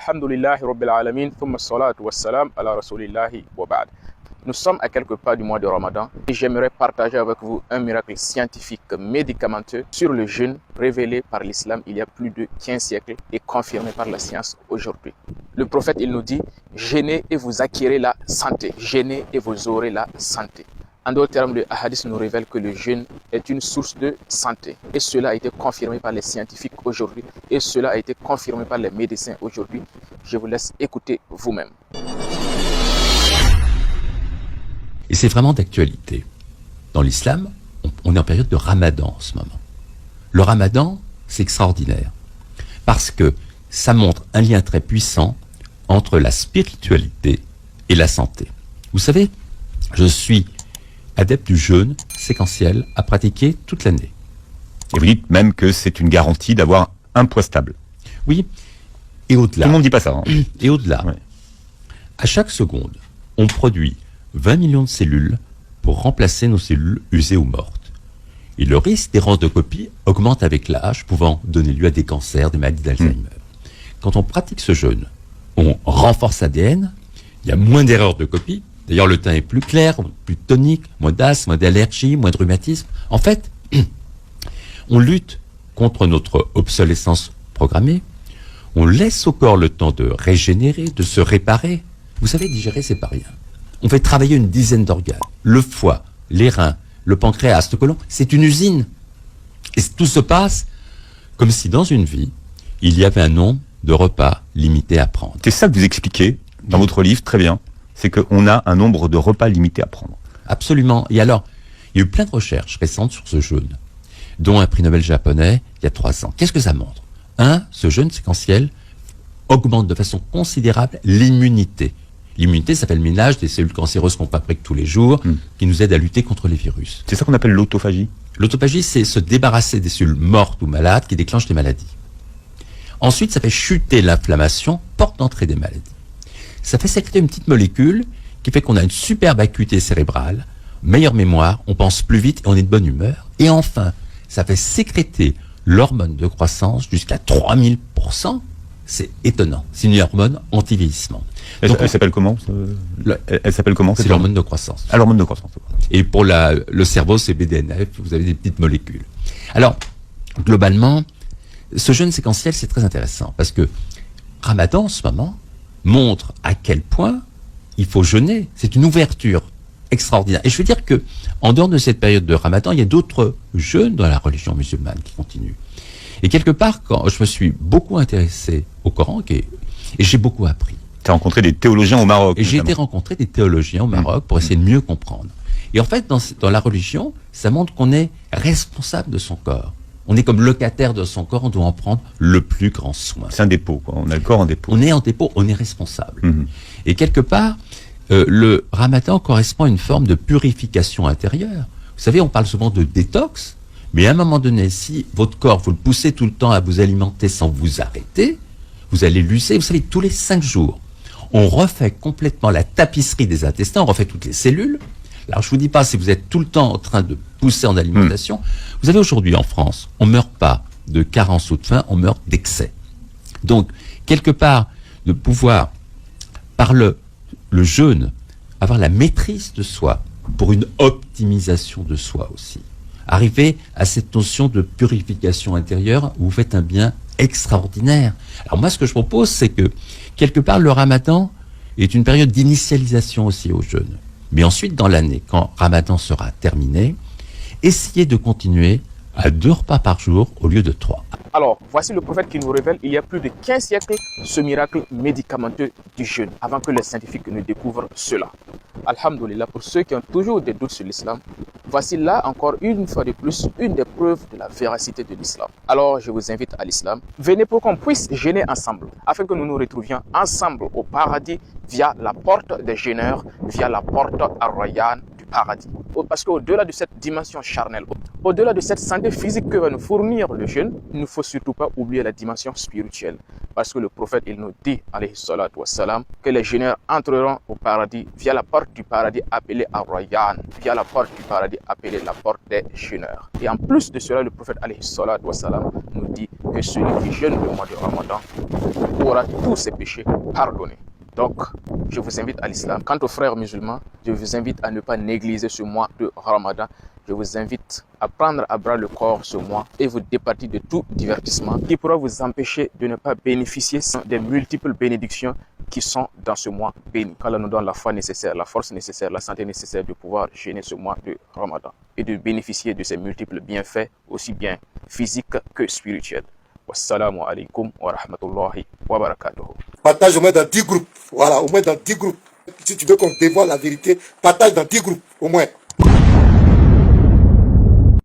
Alhamdulillahi Rabbil Alamin, thumma salatu wassalam ala rasulillahi wa ba'd. Nous sommes à quelques pas du mois de Ramadan et j'aimerais partager avec vous un miracle scientifique médicamenteux sur le jeûne révélé par l'islam il y a plus de 15 siècles et confirmé par la science aujourd'hui. Le prophète, il nous dit, jeûnez et vous acquérez la santé, jeûnez et vous aurez la santé. En d'autres termes, le hadith nous révèle que le jeûne est une source de santé. Et cela a été confirmé par les scientifiques aujourd'hui. Et cela a été confirmé par les médecins aujourd'hui. Je vous laisse écouter vous-même. Et c'est vraiment d'actualité. Dans l'islam, on est en période de ramadan en ce moment. Le ramadan, c'est extraordinaire. Parce que ça montre un lien très puissant entre la spiritualité et la santé. Vous savez, je suis adepte du jeûne séquentiel à pratiquer toute l'année. Et vous dites même que c'est une garantie d'avoir un poids stable. Oui, et au-delà. Tout le monde ne dit pas ça. Hein. Et au-delà. Ouais. À chaque seconde, on produit 20 millions de cellules pour remplacer nos cellules usées ou mortes. Et le risque d'errance de copie augmente avec l'âge, pouvant donner lieu à des cancers, des maladies d'Alzheimer. Quand on pratique ce jeûne, on renforce l'ADN, il y a moins d'erreurs de copie. D'ailleurs, le teint est plus clair, plus tonique, moins d'asthme, moins d'allergie, moins de rhumatisme. En fait, on lutte contre notre obsolescence programmée. On laisse au corps le temps de régénérer, de se réparer. Vous savez, digérer, c'est pas rien. On fait travailler une dizaine d'organes. Le foie, les reins, le pancréas, le côlon, c'est une usine. Et tout se passe comme si dans une vie, il y avait un nombre de repas limité à prendre. C'est ça que vous expliquez dans votre livre, très bien. C'est qu'on a un nombre de repas limité à prendre. Absolument. Et alors, il y a eu plein de recherches récentes sur ce jeûne, dont un prix Nobel japonais il y a 3 ans. Qu'est-ce que ça montre ? Ce jeûne séquentiel augmente de façon considérable l'immunité. L'immunité, ça fait le ménage des cellules cancéreuses qu'on fabrique tous les jours, qui nous aident à lutter contre les virus. C'est ça qu'on appelle l'autophagie ? L'autophagie, c'est se débarrasser des cellules mortes ou malades qui déclenchent des maladies. Ensuite, ça fait chuter l'inflammation, porte d'entrée des maladies. Ça fait sécréter une petite molécule qui fait qu'on a une superbe acuité cérébrale, meilleure mémoire, on pense plus vite et on est de bonne humeur. Et enfin, ça fait sécréter l'hormone de croissance jusqu'à 3000%. C'est étonnant. C'est une hormone anti-vieillissement. Elle s'appelle comment Elle s'appelle comment C'est l'hormone de croissance. Ah, l'hormone de croissance. Et pour le cerveau, c'est BDNF, vous avez des petites molécules. Alors, globalement, ce jeûne séquentiel, c'est très intéressant parce que Ramadan, en ce moment, montre à quel point il faut jeûner. C'est une ouverture extraordinaire. Et je veux dire que, en dehors de cette période de Ramadan, il y a d'autres jeûnes dans la religion musulmane qui continuent. Et quelque part, quand je me suis beaucoup intéressé au Coran, et j'ai beaucoup appris. Tu as rencontré des théologiens au Maroc. Et j'ai été rencontrer des théologiens au Maroc pour essayer de mieux comprendre. Et en fait, dans la religion, ça montre qu'on est responsable de son corps. On est comme locataire de son corps, on doit en prendre le plus grand soin. C'est un dépôt, quoi. On a le corps en dépôt. On est en dépôt, on est responsable. Et quelque part, le Ramadan correspond à une forme de purification intérieure. Vous savez, on parle souvent de détox, mais à un moment donné, si votre corps, vous le poussez tout le temps à vous alimenter sans vous arrêter, vous allez l'user. Vous savez, tous les 5 jours, on refait complètement la tapisserie des intestins, on refait toutes les cellules. Alors, je vous dis pas, si vous êtes tout le temps en train de pousser en alimentation, vous avez aujourd'hui en France, on meurt pas de carence ou de faim, on meurt d'excès. Donc, quelque part, de pouvoir, par le jeûne, avoir la maîtrise de soi, pour une optimisation de soi aussi. Arriver à cette notion de purification intérieure où vous faites un bien extraordinaire. Alors moi, ce que je propose, c'est que, quelque part, le Ramadan est une période d'initialisation aussi au jeûne. Mais ensuite, dans l'année, quand Ramadan sera terminé, essayez de continuer à 2 repas par jour au lieu de 3. Alors, voici le prophète qui nous révèle il y a plus de 15 siècles ce miracle médicamenteux du jeûne, avant que les scientifiques ne découvrent cela. Alhamdulillah, pour ceux qui ont toujours des doutes sur l'islam, voici là encore une fois de plus une des preuves de la véracité de l'islam. Alors, je vous invite à l'islam. Venez pour qu'on puisse jeûner ensemble, afin que nous nous retrouvions ensemble au paradis via la porte des jeûneurs, via la porte à Rayyan du paradis. Parce qu'au-delà de cette dimension charnelle, Au-delà de cette santé physique que va nous fournir le jeûne, il ne faut surtout pas oublier la dimension spirituelle. Parce que le prophète, il nous dit, alayhi salatu wassalam, que les jeûneurs entreront au paradis via la porte du paradis appelée Ar-Rayyan, via la porte du paradis appelée la porte des jeûneurs. Et en plus de cela, le prophète, alayhi salatu wassalam, nous dit que celui qui jeûne le mois de Ramadan aura tous ses péchés pardonnés. Donc, je vous invite à l'islam. Quant aux frères musulmans, je vous invite à ne pas négliger ce mois de Ramadan. Je vous invite à prendre à bras le corps ce mois et vous départir de tout divertissement qui pourra vous empêcher de ne pas bénéficier des multiples bénédictions qui sont dans ce mois béni. Qu'Allah nous donne la foi nécessaire, la force nécessaire, la santé nécessaire de pouvoir jeûner ce mois de Ramadan et de bénéficier de ces multiples bienfaits, aussi bien physiques que spirituels. Wassalamu alaikum wa rahmatullahi wa barakatuh. Partage au moins dans 10 groupes. Voilà, au moins dans 10 groupes. Si tu veux qu'on dévoile la vérité, partage dans 10 groupes, au moins.